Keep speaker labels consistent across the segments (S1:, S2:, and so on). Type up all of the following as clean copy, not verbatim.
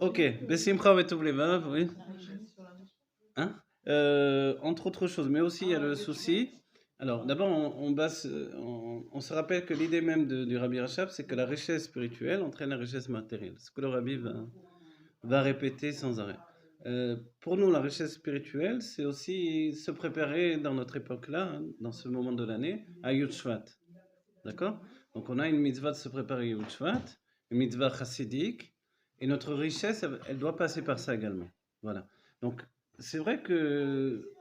S1: Ok, Bessimcha Vetov Levav, oui. Hein? Entre autres choses, mais aussi il y a le souci. Alors, d'abord, on se rappelle que l'idée même du Rabbi Rachab, c'est que la richesse spirituelle entraîne la richesse matérielle. Ce que le Rabbi va répéter sans arrêt. Pour nous, la richesse spirituelle, c'est aussi se préparer dans notre époque-là, hein, dans ce moment de l'année, à Yud Shvat. D'accord? Donc, on a une mitzvah de se préparer à Yud Shvat, une mitzvah chassidique, et notre richesse, elle doit passer par ça également. Voilà. Donc, c'est vrai que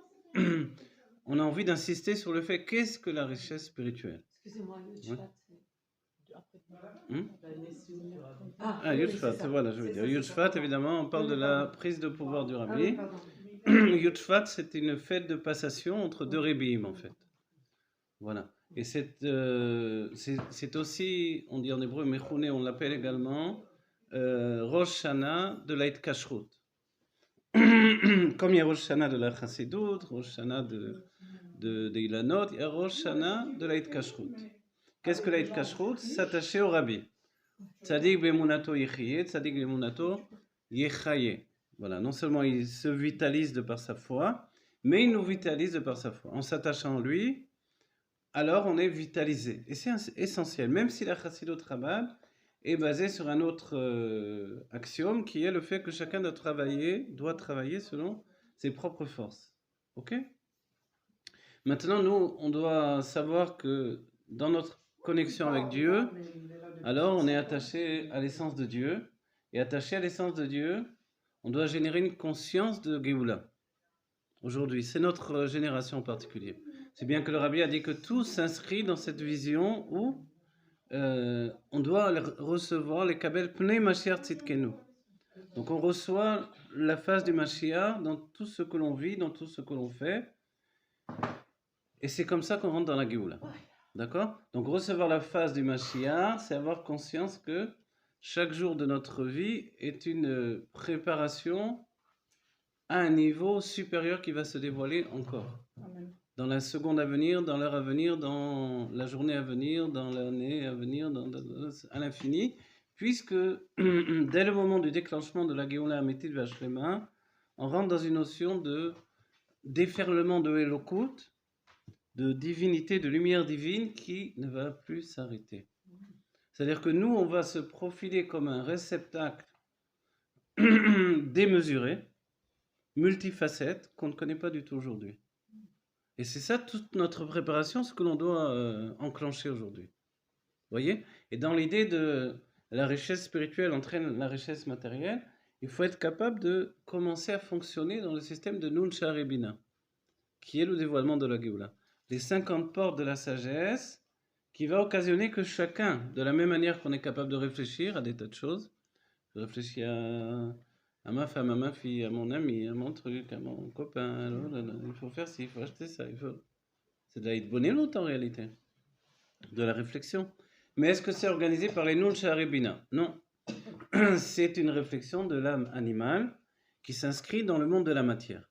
S1: on a envie d'insister sur le fait qu'est-ce que la richesse spirituelle.
S2: Excusez-moi, Yud
S1: Ouais.
S2: Shvat, c'est après.
S1: Hmm?
S2: Oui,
S1: Yud
S2: oui,
S1: Shvat,
S2: c'est ça.
S1: voilà, je veux
S2: C'est
S1: dire.
S2: ça,
S1: Yud
S2: c'est ça.
S1: Shvat, évidemment, on parle de la
S2: Pardon.
S1: prise de pouvoir du
S2: Ah oui,
S1: Rabbi.
S2: pardon.
S1: Yud Shvat, c'est une fête de passation entre deux Rebbeim, en fait. Voilà. Et c'est aussi, on dit en hébreu, Mechouné, on l'appelle également Rosh Hashanah de l'Aït Kashrut. Comme il y a Rosh Hashanah de la Chassidut, Rosh Hashanah de Ilanot, il y a Rosh Hashanah de l'Aït Kashrut. Qu'est-ce que l'Aït Kashrut? S'attacher au Rabbi. Tzadik bemunato yechiye, tzadik bemunato yechaye. Voilà, non seulement il se vitalise de par sa foi, mais il nous vitalise de par sa foi. En s'attachant à lui, alors on est vitalisé. Et c'est essentiel, même si la Chassidut Chabad est basée sur un autre axiome qui est le fait que chacun doit travailler selon ses propres forces. Ok? Maintenant, nous, on doit savoir que dans notre connexion avec Dieu, alors on est attaché à l'essence de Dieu. Et attaché à l'essence de Dieu, on doit générer une conscience de Géoula. Aujourd'hui, c'est notre génération en particulier. C'est bien que le Rabbi a dit que tout s'inscrit dans cette vision où on doit recevoir les kabel pnei Mashiach tzidkenu. Donc on reçoit la face du Mashiach dans tout ce que l'on vit, dans tout ce que l'on fait. Et c'est comme ça qu'on rentre dans la Géoula. D'accord? Donc recevoir la face du Mashiach, c'est avoir conscience que chaque jour de notre vie est une préparation à un niveau supérieur qui va se dévoiler encore.
S2: Amen.
S1: Dans la seconde à venir, dans l'heure à venir, dans la journée à venir, dans l'année à venir, à l'infini, puisque dès le moment du déclenchement de la Géoula Amétit Vachlema, on rentre dans une notion de déferlement de Elokut, de divinité, de lumière divine qui ne va plus s'arrêter. C'est-à-dire que nous, on va se profiler comme un réceptacle démesuré, multifacette, qu'on ne connaît pas du tout aujourd'hui. Et c'est ça toute notre préparation, ce que l'on doit enclencher aujourd'hui. Vous voyez? Et dans l'idée de la richesse spirituelle entraîne la richesse matérielle, il faut être capable de commencer à fonctionner dans le système de Nun Rebina, qui est le dévoilement de la Géoula. Les 50 portes de la sagesse, qui va occasionner que chacun, de la même manière qu'on est capable de réfléchir à des tas de choses, je réfléchis à ma femme, à ma fille, à mon ami, à mon truc, à mon copain, il faut faire ci, il faut acheter ça, c'est de la hitbonenut en réalité, de la réflexion. Mais est-ce que c'est organisé par les Nun Rebina? Non. C'est une réflexion de l'âme animale qui s'inscrit dans le monde de la matière.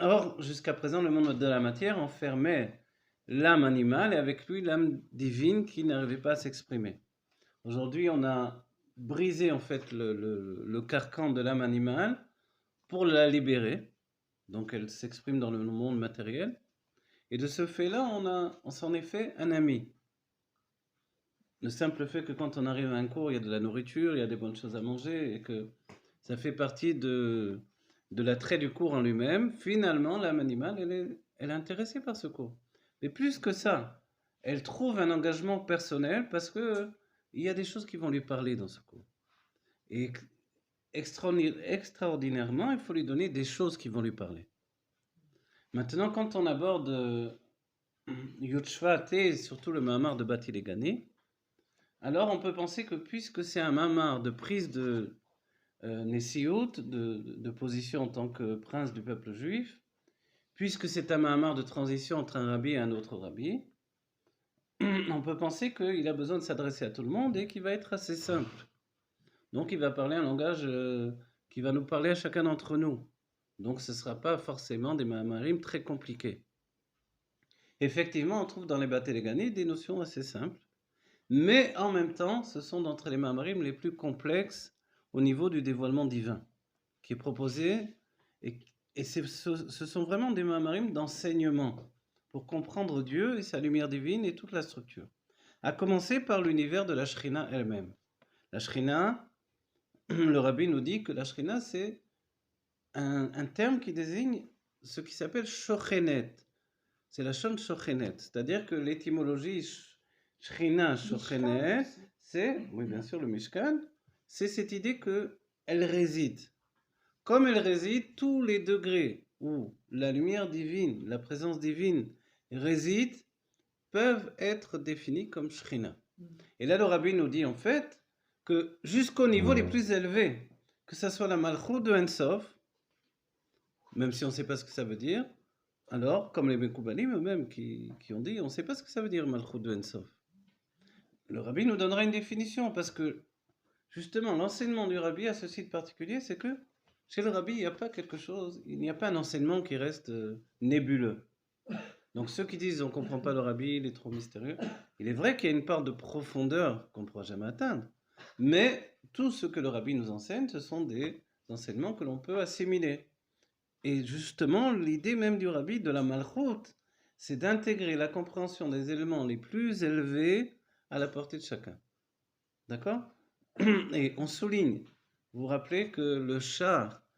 S1: Or, jusqu'à présent, le monde de la matière enfermait l'âme animale et avec lui l'âme divine qui n'arrivait pas à s'exprimer. Aujourd'hui, on a brisé en fait le carcan de l'âme animale pour la libérer. Donc elle s'exprime dans le monde matériel. Et de ce fait-là, on s'en est fait un ami. Le simple fait que quand on arrive à un cours, il y a de la nourriture, il y a des bonnes choses à manger et que ça fait partie de l'attrait du cours en lui-même, finalement, l'âme animale, elle est intéressée par ce cours. Mais plus que ça, elle trouve un engagement personnel parce que il y a des choses qui vont lui parler dans ce cours. Et extraordinairement, il faut lui donner des choses qui vont lui parler. Maintenant, quand on aborde Yud Shvat et surtout le Mahamar de Bati Legani, alors on peut penser que puisque c'est un Mahamar de prise de Nessiout, de position en tant que prince du peuple juif, puisque c'est un Mahamar de transition entre un rabbi et un autre rabbi, on peut penser qu'il a besoin de s'adresser à tout le monde et qu'il va être assez simple. Donc il va parler un langage qui va nous parler à chacun d'entre nous. Donc ce ne sera pas forcément des Mahamarim très compliqués. Effectivement, on trouve dans les Bate Legani des notions assez simples, mais en même temps, ce sont d'entre les Mahamarim les plus complexes au niveau du dévoilement divin qui est proposé. Et ce sont vraiment des mamarim d'enseignement pour comprendre Dieu et sa lumière divine et toute la structure. À commencer par l'univers de la Shrina elle-même. La Shrina, le rabbi nous dit que la Shrina, c'est un terme qui désigne ce qui s'appelle Shochenet. C'est la Shon Shochenet. C'est-à-dire que l'étymologie Shrina Shochenet, c'est, oui bien sûr, le Mishkan, c'est cette idée qu'elle réside. Comme elle réside, tous les degrés où la lumière divine, la présence divine réside, peuvent être définis comme Shrina. Et là, le rabbi nous dit en fait que jusqu'au niveau les plus élevés, que ce soit la Malchut de Ensof, même si on ne sait pas ce que ça veut dire, alors, comme les Mekoubalim eux-mêmes qui ont dit, on ne sait pas ce que ça veut dire Malchut de Ensof. Le rabbi nous donnera une définition parce que justement, l'enseignement du rabbi a ceci de particulier, c'est que chez le rabbi, il n'y a pas quelque chose, il n'y a pas un enseignement qui reste nébuleux. Donc ceux qui disent on ne comprend pas le rabbi, il est trop mystérieux, il est vrai qu'il y a une part de profondeur qu'on ne pourra jamais atteindre. Mais tout ce que le rabbi nous enseigne, ce sont des enseignements que l'on peut assimiler. Et justement, l'idée même du rabbi, de la malchoute, c'est d'intégrer la compréhension des éléments les plus élevés à la portée de chacun. D'accord ? Et on souligne, vous vous rappelez que le char,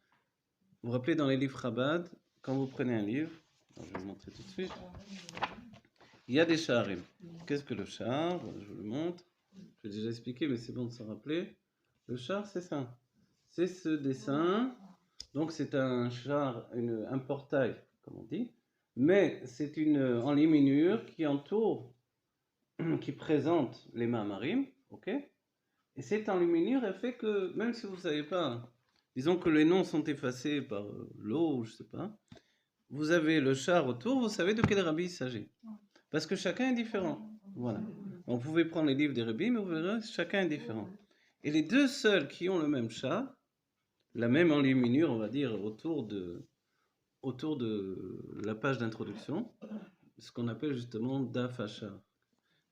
S1: vous vous rappelez dans les livres Chabad, quand vous prenez un livre, je vais vous montrer tout de suite, il y a des charim. Qu'est-ce que le char ? Je vous le montre. Je l'ai déjà expliqué, mais c'est bon de s'en rappeler. Le char, c'est ça. C'est ce dessin. Donc c'est un char, un portail, comme on dit, mais c'est une enluminure qui entoure, qui présente les mamarim, ok ? Et cette enluminure, elle fait que, même si vous ne savez pas, disons que les noms sont effacés par l'eau, je ne sais pas, vous avez le char autour, vous savez de quel rabbi il s'agit. Parce que chacun est différent. Voilà. On pouvait prendre les livres des rabbis, mais vous verrez, chacun est différent. Et les deux seuls qui ont le même char, la même enluminure, on va dire, autour de la page d'introduction, ce qu'on appelle justement Daf Hachar.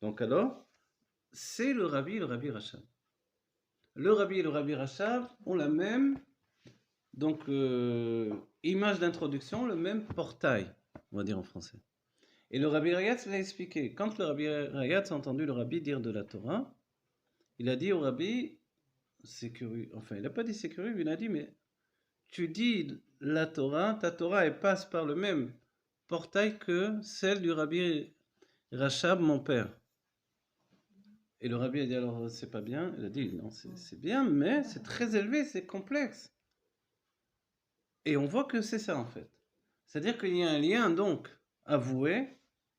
S1: Donc alors, c'est le rabbi et le rabbi Rachab. Le rabbi et le rabbi Rachab ont la même image d'introduction, le même portail, on va dire en français. Et le rabbi Rayatz l'a expliqué. Quand le rabbi Rayatz a entendu le rabbi dire de la Torah, il a dit au rabbi, c'est curieux, enfin il n'a pas dit c'est curieux, il a dit mais tu dis la Torah, ta Torah elle passe par le même portail que celle du rabbi Rachab, mon père. Et le rabbi a dit alors c'est pas bien. Il a dit non, c'est bien, mais c'est très élevé, c'est complexe. Et on voit que c'est ça en fait. C'est-à-dire qu'il y a un lien donc avoué,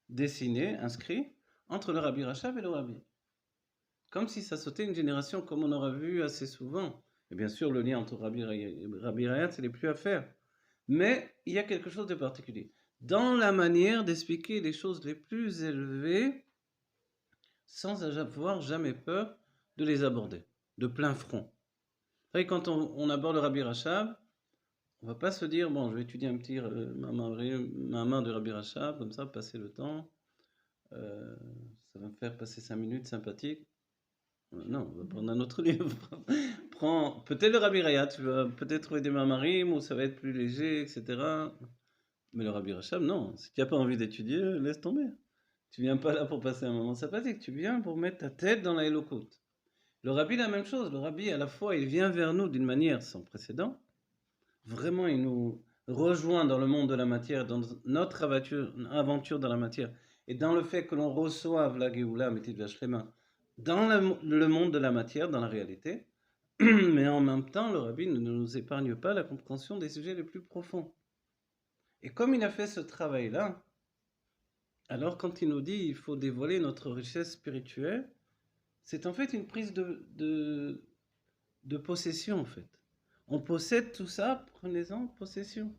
S1: dessiné, inscrit entre le rabbi Rachab et le rabbi. Comme si ça sautait une génération comme on aura vu assez souvent. Et bien sûr le lien entre rabbi Rayat, c'est les plus à faire. Mais il y a quelque chose de particulier. Dans la manière d'expliquer les choses les plus élevées, sans avoir jamais peur de les aborder, de plein front. Et quand on aborde le Rabbi Rachab, on ne va pas se dire, bon, je vais étudier un petit mamar de Rabbi Rachab, comme ça, passer le temps, ça va me faire passer 5 minutes sympathiques. Non, on va prendre un autre livre. Prends peut-être le Rabbi Rayat, tu vas peut-être trouver des mamarim où ça va être plus léger, etc. Mais le Rabbi Rachab, non. Si tu n'as pas envie d'étudier, laisse tomber. Tu viens pas là pour passer un moment sympathique, tu viens pour mettre ta tête dans la Elokout. Le Rabbi, la même chose. Le Rabbi, à la fois, il vient vers nous d'une manière sans précédent. Vraiment, il nous rejoint dans le monde de la matière, dans notre aventure dans la matière, et dans le fait que l'on reçoive la Géoula, Métit Vachlema, dans le monde de la matière, dans la réalité. Mais en même temps, le Rabbi ne nous épargne pas la compréhension des sujets les plus profonds. Et comme il a fait ce travail-là, alors quand il nous dit il faut dévoiler notre richesse spirituelle, c'est en fait une prise de possession en fait. On possède tout ça, prenez-en possession.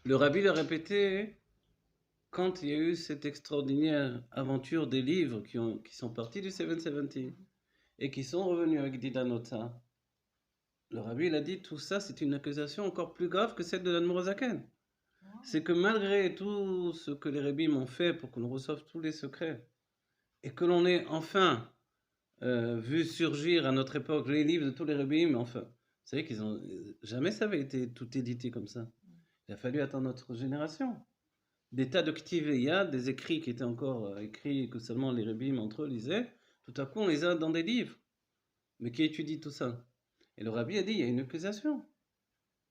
S1: Le Rabbi l'a répété quand il y a eu cette extraordinaire aventure des livres qui sont partis du 770 et qui sont revenus avec Didanota. Le Rabbi l'a dit tout ça c'est une accusation encore plus grave que celle de l'Admor Zaken. C'est que malgré tout ce que les rabbis m'ont fait pour qu'on reçoive tous les secrets, et que l'on ait enfin vu surgir à notre époque les livres de tous les rabbins, enfin, vous savez qu'ils ont jamais ça avait été tout édité comme ça. Il a fallu attendre notre génération. Des tas de ktiveya, des écrits qui étaient encore écrits que seulement les rabbins entre eux lisaient, tout à coup on les a dans des livres. Mais qui étudie tout ça? Et le rabbi a dit, il y a une accusation.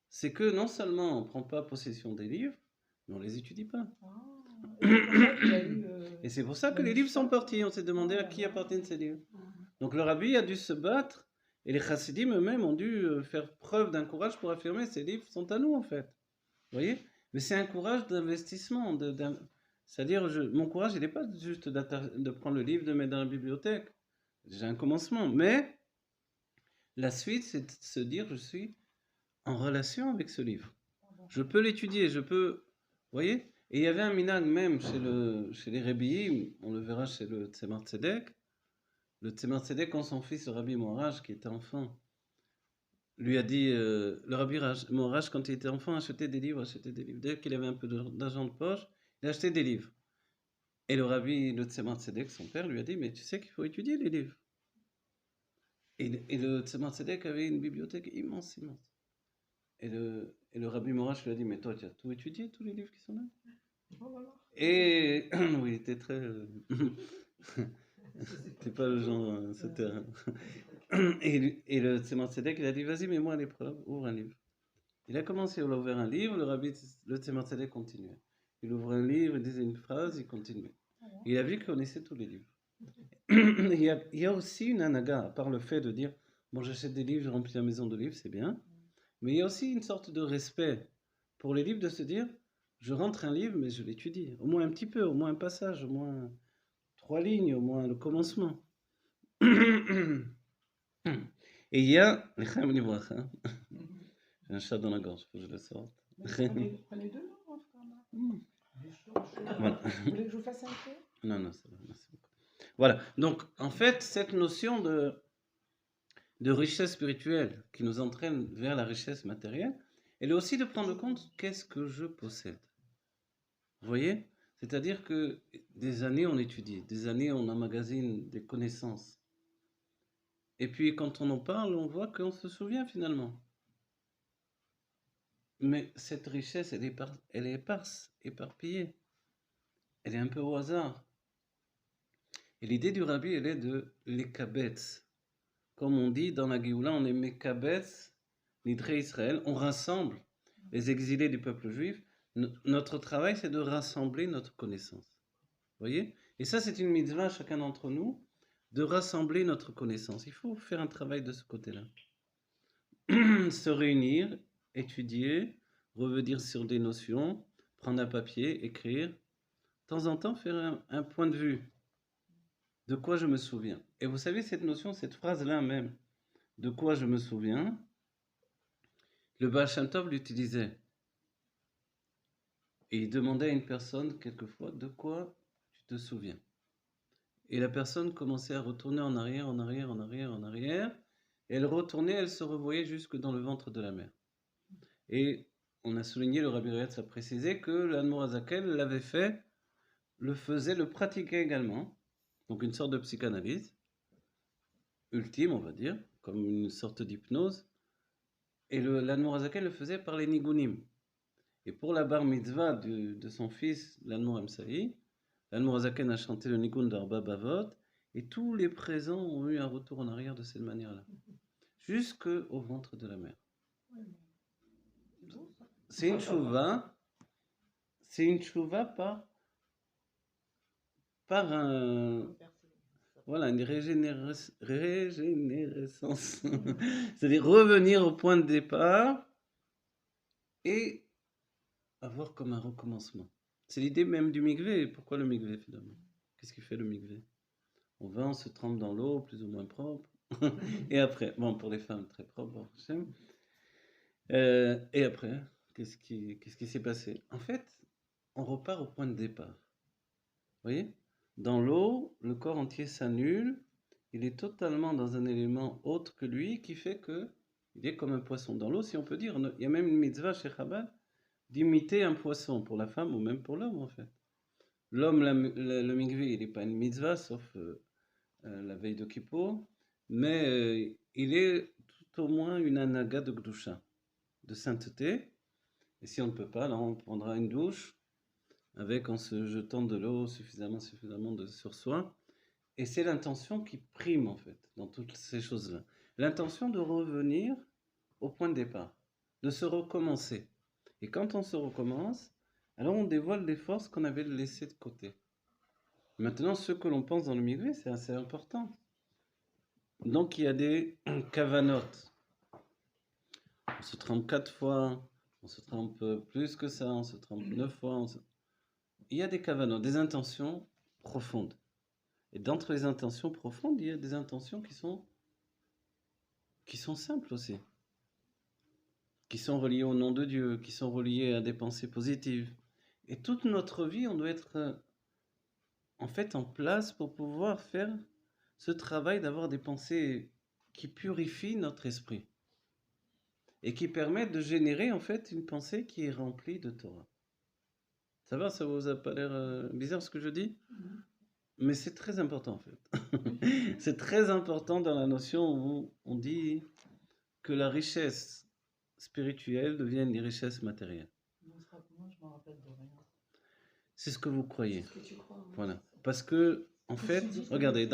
S1: C'est que non seulement on ne prend pas possession des livres, mais on ne les étudie pas. Et c'est pour ça que les livres sont partis. On s'est demandé à qui appartiennent ces livres. Donc le rabbi a dû se battre, et les chassidim eux-mêmes ont dû faire preuve d'un courage pour affirmer ces livres sont à nous en fait. Vous voyez? Mais c'est un courage d'investissement. C'est-à-dire, mon courage, il n'est pas juste de prendre le livre, de le mettre dans la bibliothèque. J'ai un commencement. Mais la suite, c'est de se dire, je suis en relation avec ce livre. Je peux l'étudier, je peux... Vous voyez? Et il y avait un minag même chez les Rebbiim, on le verra chez le Tzemar Tzedek. Le Tzemar Tzedek, quand son fils, le Rabbi Moraj, qui était enfant, lui a dit, le Rabbi Moraj, quand il était enfant, achetait des livres. Dès qu'il avait un peu d'argent de poche, il achetait des livres. Et le Rabbi, le Tzemar Tzedek, son père, lui a dit, mais tu sais qu'il faut étudier les livres. Et le Tzemar Tzedek avait une bibliothèque immense. Et le Rabbi Moraj lui a dit, mais toi, tu as tout étudié, tous les livres qui sont là? Et oui, il était très... C'était pas le genre... C'était... Et le Tzemar Tzedek, il a dit, vas-y, mets-moi à l'épreuve, ouvre un livre. Il a commencé, il a ouvert un livre, le Tzemar Tzedek continuait. Il ouvrait un livre, il disait une phrase, il continuait. Il a vu qu'il connaissait tous les livres. il y a aussi une anaga, à part le fait de dire, bon, j'achète des livres, je remplis la maison de livres, c'est bien. Mais il y a aussi une sorte de respect pour les livres, de se dire, je rentre un livre, mais je l'étudie. Au moins un petit peu, au moins un passage, au moins 3 lignes, au moins le commencement. Et il y a... J'ai un chat dans la gorge, faut que je le sorte.
S2: Prenez deux,
S1: Voilà.
S2: Vous voulez que je vous fasse un thé?
S1: Non, ça va, merci beaucoup. Voilà, donc en fait, cette notion de richesse spirituelle qui nous entraîne vers la richesse matérielle, elle est aussi de prendre compte qu'est-ce que je possède. Vous voyez? C'est-à-dire que des années on étudie, des années on emmagasine des connaissances. Et puis quand on en parle, on voit qu'on se souvient finalement. Mais cette richesse, elle est éparse, éparpillée. Elle est un peu au hasard. Et l'idée du rabbi, elle est de l'ékabetz. Comme on dit dans la Géoula, on est mekabetz, nidré Israël, on rassemble les exilés du peuple juif. Notre travail, c'est de rassembler notre connaissance. Vous voyez? Et ça, c'est une mitzvah, chacun d'entre nous, de rassembler notre connaissance. Il faut faire un travail de ce côté-là. Se réunir, étudier, revenir sur des notions, prendre un papier, écrire. De temps en temps, faire un point de vue. De quoi je me souviens? Et vous savez, cette notion, cette phrase-là même, de quoi je me souviens, le Baal Shem Tov l'utilisait. Et il demandait à une personne, quelquefois, de quoi tu te souviens? Et la personne commençait à retourner en arrière, et elle retournait, elle se revoyait jusque dans le ventre de la mère. Et on a souligné, le Rabbi Rayatz a précisé que l'Admor Hazakel l'avait fait, le faisait, le pratiquait également. Donc une sorte de psychanalyse ultime, on va dire, comme une sorte d'hypnose. Et l'Admor Hazakel le faisait par les nigunim. Et pour la bar mitzvah de son fils, l'Admor Emsaï, l'Admor Hazaken a chanté le nigun d'Arba Bavot, et tous les présents ont eu un retour en arrière de cette manière-là, jusqu'au ventre de la mère. C'est une chouva par voilà, une régénérescence. C'est-à-dire revenir au point de départ et avoir comme un recommencement. C'est l'idée même du mikvé. Pourquoi le mikvé finalement? Qu'est-ce qui fait le mikvé? On va, on se trempe dans l'eau, plus ou moins propre. Et après, bon, pour les femmes, très propre. Et après, qu'est-ce qui s'est passé? En fait, on repart au point de départ. Vous voyez? Dans l'eau, le corps entier s'annule. Il est totalement dans un élément autre que lui qui fait que il est comme un poisson dans l'eau, si on peut dire. Il y a même une mitzvah chez Chabad d'imiter un poisson pour la femme ou même pour l'homme en fait. L'homme, le mikvé, il n'est pas une mitzvah sauf la veille de Kippour, mais il est tout au moins une anaga de Gdusha, de sainteté. Et si on ne peut pas, là, on prendra une douche en se jetant de l'eau suffisamment sur soi. Et c'est l'intention qui prime, en fait, dans toutes ces choses-là. L'intention de revenir au point de départ, de se recommencer. Et quand on se recommence, alors on dévoile des forces qu'on avait laissées de côté. Maintenant, ce que l'on pense dans le migré, c'est assez important. Donc, il y a des kavanotes. On se trompe 4 fois, on se trompe plus que ça, on se trompe 9 fois. Il y a des kavanotes, des intentions profondes. Et d'entre les intentions profondes, il y a des intentions qui sont simples aussi, qui sont reliées au nom de Dieu, qui sont reliées à des pensées positives. Et toute notre vie, on doit être en fait en place pour pouvoir faire ce travail d'avoir des pensées qui purifient notre esprit et qui permettent de générer en fait une pensée qui est remplie de Torah. Ça va, ça vous a pas l'air bizarre ce que je dis? Mais c'est très important en fait. C'est très important dans la notion où on dit que la richesse spirituelle devienne une richesse matérielle.
S2: Moi, je m'en rappelle de rien.
S1: C'est ce que vous croyez.
S2: C'est ce que tu crois. Oui.
S1: Voilà. Parce que, en fait, regardez,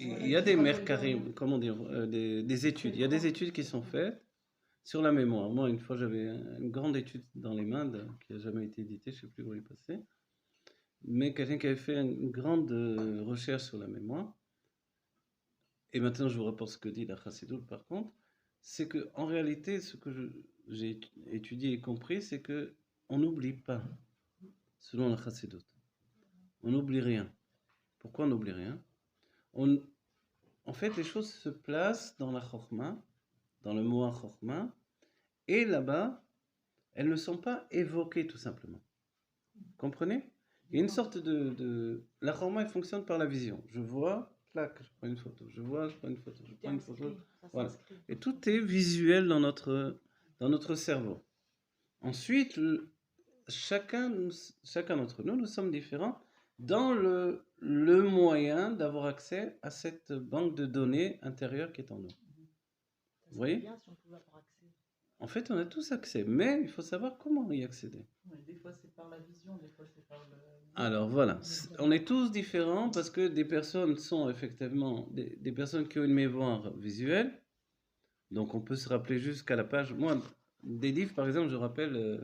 S1: il y a des mercarim, comment dire, des études. Il y a des études qui sont faites sur la mémoire. Moi, une fois, j'avais une grande étude dans les mains qui n'a jamais été éditée, je ne sais plus où elle est passée. Mais quelqu'un qui avait fait une grande recherche sur la mémoire. Et maintenant, je vous rapporte ce que dit la Chassidoute, par contre. C'est que, en réalité, ce que j'ai étudié et compris, c'est que on n'oublie pas, selon la Chassidoute. On n'oublie rien. Pourquoi on n'oublie rien? En fait, les choses se placent dans la Chokhmah, dans le mot Chokhmah, et là-bas, elles ne sont pas évoquées tout simplement. Comprenez? Il y a une sorte La Chokhmah, elle fonctionne par la vision. Je vois, clac, je prends une photo. Je vois, je prends une photo. Je prends une photo. Voilà. Et tout est visuel dans notre cerveau. Ensuite, chacun d'entre nous, nous sommes différents dans le moyen d'avoir accès à cette banque de données intérieure qui est en nous. Vous voyez?
S2: Bien si on pouvait avoir accès.
S1: En fait, on a tous accès, mais il faut savoir comment y accéder.
S2: Ouais, des fois, c'est par la vision, des fois, c'est par le...
S1: Alors voilà, on est tous différents parce que des personnes sont effectivement des personnes qui ont une mémoire visuelle. Donc on peut se rappeler jusqu'à la page. Moi, des livres, par exemple, je rappelle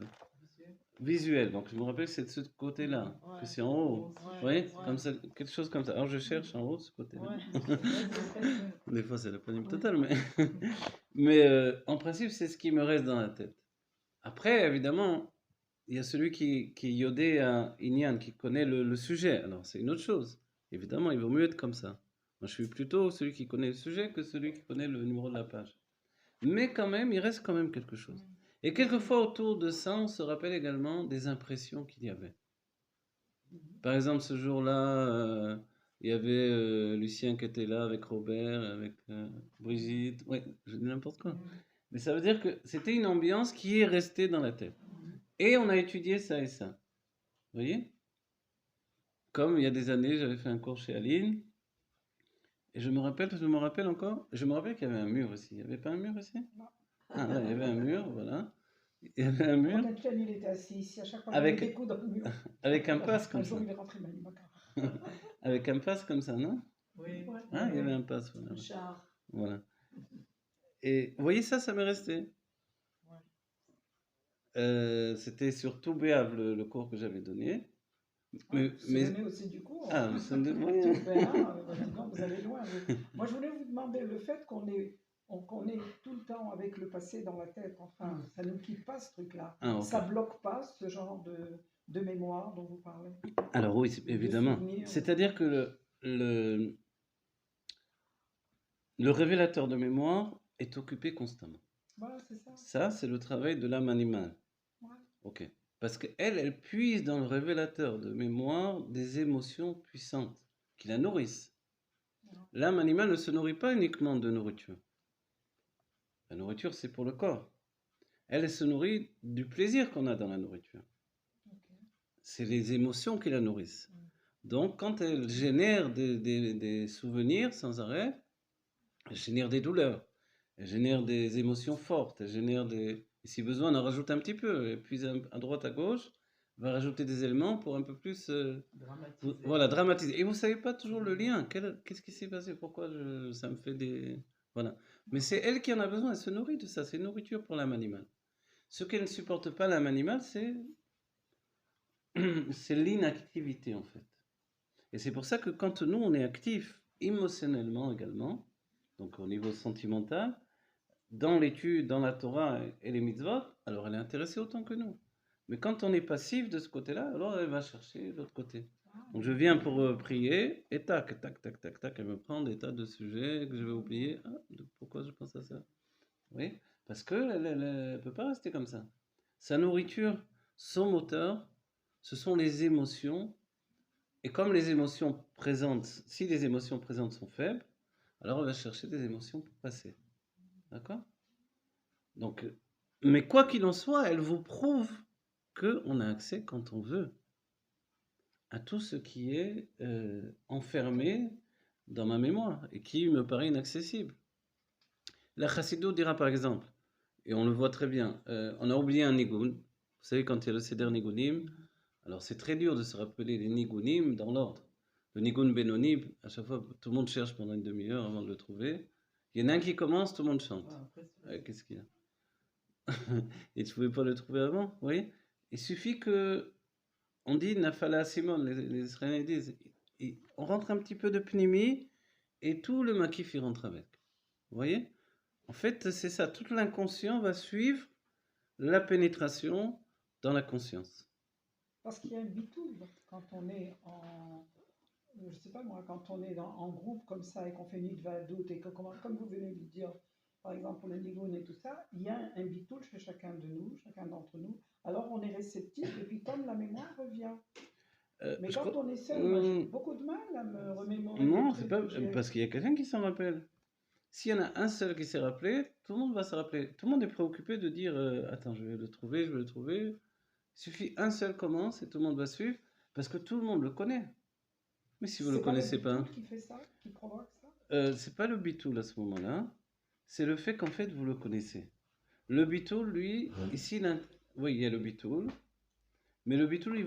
S1: visuel. Donc je me rappelle que c'est de ce côté-là, que c'est en haut. Vous voyez, comme ça, quelque chose comme ça. Alors je cherche en haut de ce côté-là. Des fois c'est la panique totale, mais en principe c'est ce qui me reste dans la tête. Après, évidemment, il y a celui qui est yodé à Inyan, qui connaît le sujet. Alors c'est une autre chose. Évidemment, il vaut mieux être comme ça. Moi, je suis plutôt celui qui connaît le sujet que celui qui connaît le numéro de la page. Mais quand même, il reste quand même quelque chose. Et quelquefois, autour de ça, on se rappelle également des impressions qu'il y avait. Par exemple, ce jour-là, il y avait Lucien qui était là avec Robert, avec Brigitte. Ouais, je dis n'importe quoi. Mais ça veut dire que c'était une ambiance qui est restée dans la tête. Et on a étudié ça et ça. Vous voyez? Comme il y a des années, j'avais fait un cours chez Aline. Et je me rappelle encore, je me rappelle qu'il y avait un mur ici. Il n'y avait pas un mur ici? Ah, là, il y avait un mur, voilà. Il y avait un mur.
S2: Quand il était assis ici, à chaque fois,
S1: Avec-
S2: il des coups dans le mur.
S1: Avec un passe
S2: Un
S1: comme ça.
S2: jour, il est rentré, il m'a dit, Macar.
S1: Avec un passe comme ça, non?
S2: Oui.
S1: Ah, il y avait un passe, voilà.
S2: Un char.
S1: Voilà. Et vous voyez, ça m'est resté. C'était sur tout Béave, le cours que j'avais donné.
S2: Mais aussi du coup.
S1: Ah, nous sommes de...
S2: Vous allez loin. Moi, je voulais vous demander le fait qu'on est tout le temps avec le passé dans la tête. Enfin, ça ne nous quitte pas ce truc-là.
S1: Ah, ok.
S2: Ça bloque pas ce genre de mémoire dont vous parlez.
S1: Alors oui, évidemment.
S2: souvenirs.
S1: C'est-à-dire que le révélateur de mémoire est occupé constamment.
S2: Voilà, c'est ça.
S1: Ça, c'est le travail de l'âme animale.
S2: Ouais.
S1: Ok. Parce qu'elle puise dans le révélateur de mémoire des émotions puissantes qui la nourrissent. L'âme animale ne se nourrit pas uniquement de nourriture. La nourriture, c'est pour le corps. Elle se nourrit du plaisir qu'on a dans la nourriture.
S2: Okay.
S1: C'est les émotions qui la nourrissent. Donc, quand elle génère des souvenirs sans arrêt, elle génère des douleurs, elle génère des émotions fortes, elle génère des... Et si besoin, on en rajoute un petit peu, et puis à droite, à gauche, on va rajouter des éléments pour un peu plus... voilà, dramatiser. Et vous savez pas toujours le lien. Qu'est-ce qui s'est passé? Pourquoi ça me fait des... Voilà. Mais c'est elle qui en a besoin, elle se nourrit de ça, c'est une nourriture pour l'âme animale. Ce qu'elle ne supporte pas, l'âme animale, c'est l'inactivité en fait. Et c'est pour ça que quand nous, on est actif émotionnellement également, donc au niveau sentimental, dans l'étude, dans la Torah et les mitzvot, alors elle est intéressée autant que nous. Mais quand on est passif de ce côté-là, alors elle va chercher l'autre côté. Donc je viens pour prier, et tac, tac, tac, tac, tac, elle me prend des tas de sujets que je vais oublier. Ah, pourquoi je pense à ça? Oui, parce qu'elle ne peut pas rester comme ça. Sa nourriture, son moteur, ce sont les émotions. Et comme les émotions présentes, si les émotions présentes sont faibles, alors on va chercher des émotions pour passer. D'accord? Donc, mais quoi qu'il en soit, elle vous prouve qu'on a accès quand on veut à tout ce qui est enfermé dans ma mémoire et qui me paraît inaccessible. La Chassidou dira par exemple, et on le voit très bien, on a oublié un nigun. Vous savez, quand il y a le Seder Nigunim, alors c'est très dur de se rappeler les Nigunim dans l'ordre. Le Nigun Benoni, à chaque fois, tout le monde cherche pendant une demi-heure avant de le trouver. Il y en a un qui commence, tout le monde chante. Qu'est-ce qu'il y a? Et tu ne pouvais pas le trouver avant? Vous voyez? Il suffit que, on dit Nafala Simon, les Israéliens disent, on rentre un petit peu de pnimi et tout le makif il rentre avec. Vous voyez? En fait, c'est ça, tout l'inconscient va suivre la pénétration dans la conscience.
S2: Parce qu'il y a un bitoul quand on est en, je sais pas moi, quand on est en groupe comme ça et qu'on fait une doute et que, comme vous venez de dire, par exemple pour le nigoun et tout ça, il y a un bitoul chez chacun de nous, chacun d'entre nous. Alors on est réceptif et puis comme la mémoire revient. Mais quand on est seul, moi j'ai beaucoup de mal à me remémorer.
S1: Non, c'est pas parce qu'il y a quelqu'un qui s'en rappelle. S'il y en a un seul qui s'est rappelé, tout le monde va se rappeler. Tout le monde est préoccupé de dire attends, je vais le trouver, je vais le trouver. Il suffit un seul commence et tout le monde va suivre parce que tout le monde le connaît. Mais si vous ne le connaissez pas.
S2: C'est le bitoul qui fait ça, qui provoque ça?
S1: C'est pas le bitoul à ce moment-là. C'est le fait qu'en fait vous le connaissez. Le bitoul, lui, ici, oui, il y a le bitoul. Mais le bitoul,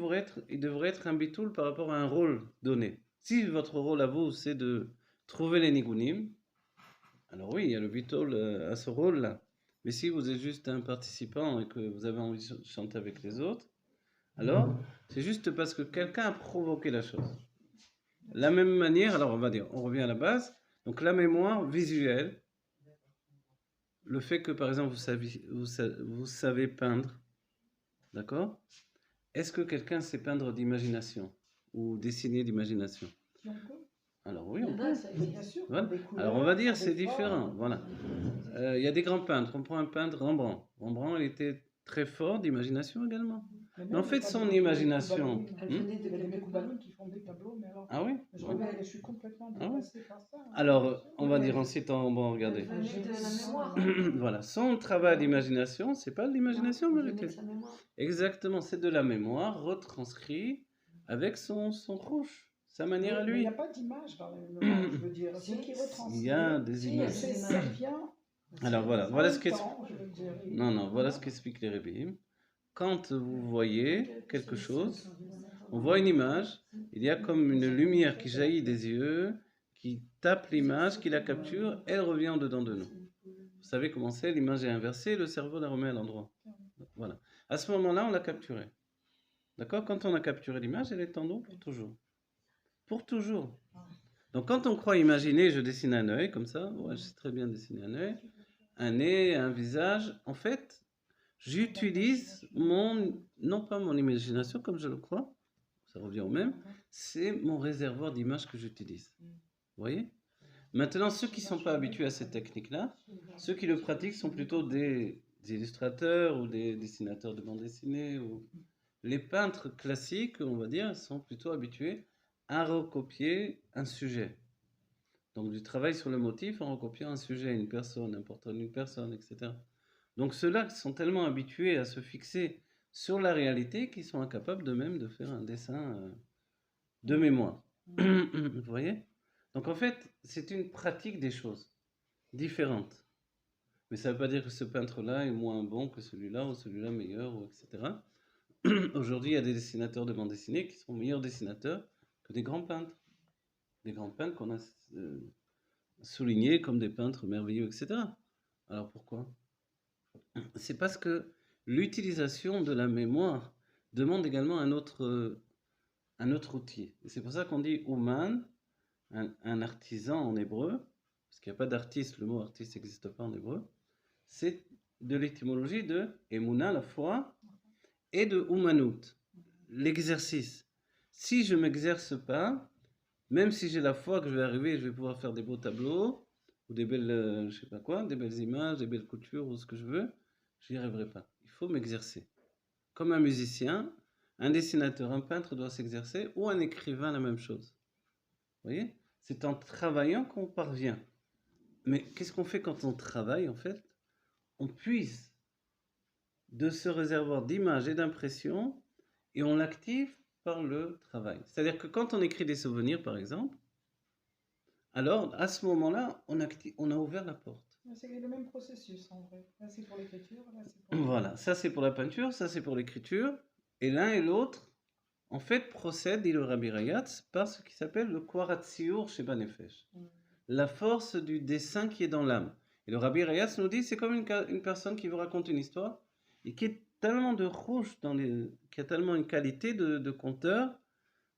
S1: il devrait être un bitoul par rapport à un rôle donné. Si votre rôle à vous, c'est de trouver les nigunim, alors oui, il y a le bitoul à ce rôle-là. Mais si vous êtes juste un participant et que vous avez envie de chanter avec les autres, alors c'est juste parce que quelqu'un a provoqué la chose. La même manière, alors on va dire, on revient à la base, donc la mémoire visuelle, le fait que par exemple vous savez peindre, d'accord? Est-ce que quelqu'un sait peindre d'imagination ou dessiner d'imagination? Alors oui, on peut.
S2: Bien sûr.
S1: Voilà. Alors on va dire c'est différent. Voilà. Il y a des grands peintres. On prend un peintre Rembrandt. Rembrandt, il était très fort d'imagination également. Mais en fait, son imagination. Ah oui?
S2: Je suis complètement dépassé par ça.
S1: Alors, on va dire en citant Rembrandt, regardez. Voilà. Son travail d'imagination, c'est pas de l'imagination, exactement, c'est de la mémoire retranscrit avec son rouge. Sa manière à lui.
S2: Il n'y a pas d'image dans la mémoire, je veux dire. Ce qui retranscrit.
S1: Il y a des images.
S2: Ça vient.
S1: Alors voilà ce voilà ce qu'explique les Rébim. Quand vous voyez quelque chose, on voit une image, il y a comme une lumière qui jaillit des yeux, qui tape l'image, qui la capture, elle revient en dedans de nous. Vous savez comment c'est, l'image est inversée, le cerveau la remet à l'endroit. Voilà. À ce moment-là, on l'a capturée. D'accord? Quand on a capturé l'image, elle est en nous pour toujours. Pour toujours. Donc quand on croit imaginer, je dessine un œil comme ça, ouais, je sais très bien dessiner un œil, un nez, un visage. En fait, j'utilise non pas mon imagination comme je le crois, ça revient au même, c'est mon réservoir d'images que j'utilise. Vous voyez? Maintenant, ceux qui ne sont pas habitués à cette technique-là, ceux qui le pratiquent sont plutôt des illustrateurs ou des dessinateurs de bande dessinée. Ou... Les peintres classiques, on va dire, sont plutôt habitués à recopier un sujet. Donc du travail sur le motif en recopiant un sujet, une personne, un portrait d'une personne, etc. Donc ceux-là sont tellement habitués à se fixer sur la réalité qu'ils sont incapables d'eux-mêmes de faire un dessin de mémoire. Vous voyez? Donc en fait, c'est une pratique des choses différentes. Mais ça ne veut pas dire que ce peintre-là est moins bon que celui-là, ou celui-là meilleur, ou etc. Aujourd'hui, il y a des dessinateurs de bande dessinée qui sont meilleurs dessinateurs que des grands peintres. Des grands peintres qu'on a soulignés comme des peintres merveilleux, etc. Alors pourquoi? C'est parce que l'utilisation de la mémoire demande également un autre outil. Et c'est pour ça qu'on dit Ouman, un artisan en hébreu, parce qu'il n'y a pas d'artiste, le mot artiste n'existe pas en hébreu, c'est de l'étymologie de Emouna, la foi, et de Oumanut, l'exercice. Si je ne m'exerce pas, même si j'ai la foi que je vais arriver, je vais pouvoir faire des beaux tableaux, ou des belles, je sais pas quoi, des belles images, des belles coutures, ou ce que je veux, je n'y arriverai pas. Il faut m'exercer. Comme un musicien, un dessinateur, un peintre doit s'exercer, ou un écrivain, la même chose. Vous voyez? C'est en travaillant qu'on parvient. Mais qu'est-ce qu'on fait quand on travaille, en fait? On puise de ce réservoir d'images et d'impressions, et on l'active par le travail. C'est-à-dire que quand on écrit des souvenirs, par exemple, alors à ce moment-là, on a ouvert la porte.
S2: C'est le même processus en vrai. Là, c'est pour l'écriture, là, c'est pour...
S1: Voilà, ça c'est pour la peinture, ça c'est pour l'écriture. Et l'un et l'autre, en fait, procèdent, dit le Rabbi Rayatz, par ce qui s'appelle le Kwaratziur chez Banefesh. La force du dessin qui est dans l'âme. Et le Rabbi Rayatz nous dit, c'est comme une personne qui vous raconte une histoire et qui est tellement de rouge, qui a tellement une qualité de conteur,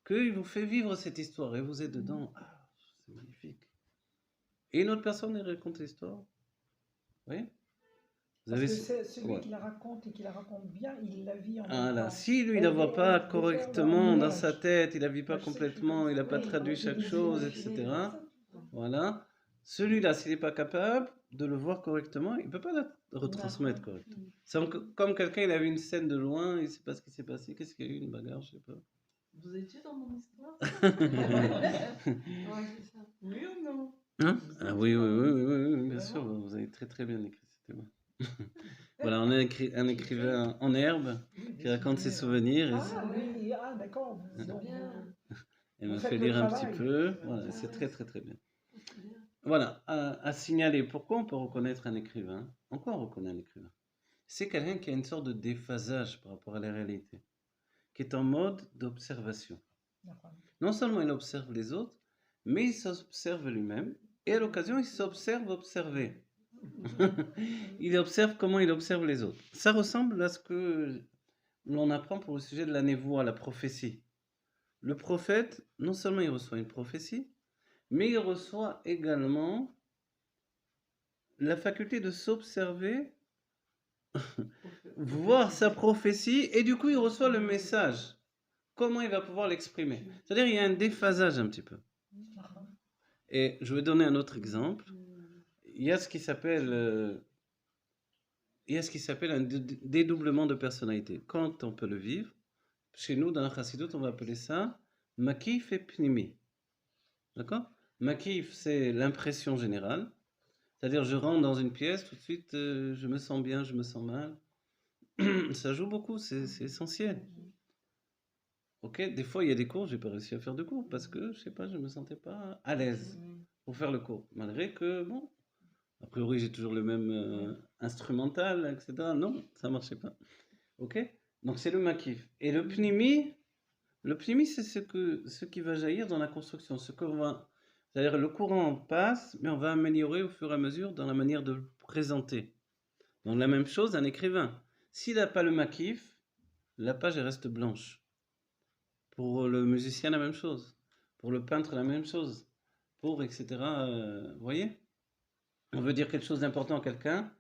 S1: qu'il vous fait vivre cette histoire et vous êtes dedans. Ah, c'est magnifique. Et une autre personne, elle raconte l'histoire. Vous voyez?
S2: Parce que c'est celui qui la raconte et qui la raconte bien, il la vit en même temps.
S1: Si lui, il ne la voit pas correctement dans sa tête, il ne la vit pas complètement, il n'a pas traduit chaque chose, etc. Voilà. Celui-là, s'il n'est pas capable de le voir correctement, il ne peut pas la retransmettre correctement. C'est comme quelqu'un, il a vu une scène de loin, il ne sait pas ce qui s'est passé, qu'est-ce qu'il y a eu, une bagarre, je ne sais pas.
S3: Vous étiez dans mon histoire? Oui ou non?
S1: Hein? Ah oui, bien sûr, vous avez très très bien écrit, c'était moi. Voilà, on a un écrivain en herbe qui raconte ses souvenirs.
S2: Oui, d'accord.
S1: Elle m'a fait lire un petit peu. Voilà, c'est très très très bien. Voilà, à signaler pourquoi on peut reconnaître un écrivain. En quoi on reconnaît un écrivain? C'est quelqu'un qui a une sorte de déphasage par rapport à la réalité, qui est en mode d'observation. Non seulement il observe les autres, mais il s'observe lui-même, et à l'occasion il s'observe observer. Il observe comment il observe les autres. Ça ressemble à ce que l'on apprend pour le sujet de la névoie, la prophétie. Le prophète, non seulement il reçoit une prophétie, mais il reçoit également la faculté de s'observer, voir sa prophétie, et du coup il reçoit le message. Comment il va pouvoir l'exprimer? C'est-à-dire il y a un déphasage un petit peu. Et je vais donner un autre exemple. Il y a ce qui s'appelle un dédoublement de personnalité. Quand on peut le vivre, chez nous, dans la Chassidut, on va appeler ça Makif et Pnimi. D'accord? Makif, c'est l'impression générale. C'est-à-dire, je rentre dans une pièce, tout de suite, je me sens bien, je me sens mal. Ça joue beaucoup, c'est essentiel. Ok? Des fois, il y a des cours, j'ai pas réussi à faire de cours parce que, je sais pas, je me sentais pas à l'aise pour faire le cours. Malgré que, bon, a priori, j'ai toujours le même instrumental, etc. Non, ça marchait pas. Ok? Donc, c'est le makif. Et le pnimi, c'est ce qui va jaillir dans la construction. C'est-à-dire, le courant passe, mais on va améliorer au fur et à mesure dans la manière de le présenter. Donc, la même chose, un écrivain. S'il n'a pas le makif, la page elle reste blanche. Pour le musicien, la même chose. Pour le peintre, la même chose. Pour, etc. Vous voyez? On veut dire quelque chose d'important à quelqu'un,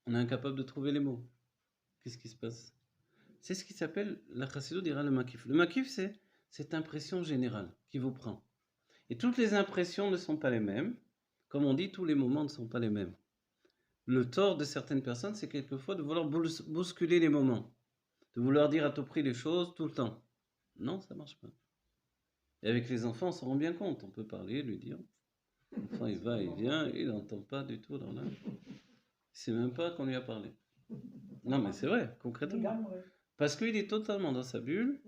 S1: on est incapable de trouver les mots. Qu'est-ce qui se passe? C'est ce qui s'appelle, la Chassidut dira le makif. Le makif, c'est cette impression générale qui vous prend. Et toutes les impressions ne sont pas les mêmes. Comme on dit, tous les moments ne sont pas les mêmes. Le tort de certaines personnes, c'est quelquefois de vouloir bousculer les moments. De vouloir dire à tout prix les choses tout le temps. Non, ça ne marche pas. Et avec les enfants, on s'en rend bien compte. On peut parler, lui dire. L'enfant, il va, il vient, il n'entend pas du tout. Alors là, il ne sait même pas qu'on lui a parlé. Non, mais c'est vrai, concrètement. Parce qu'il est totalement dans sa bulle.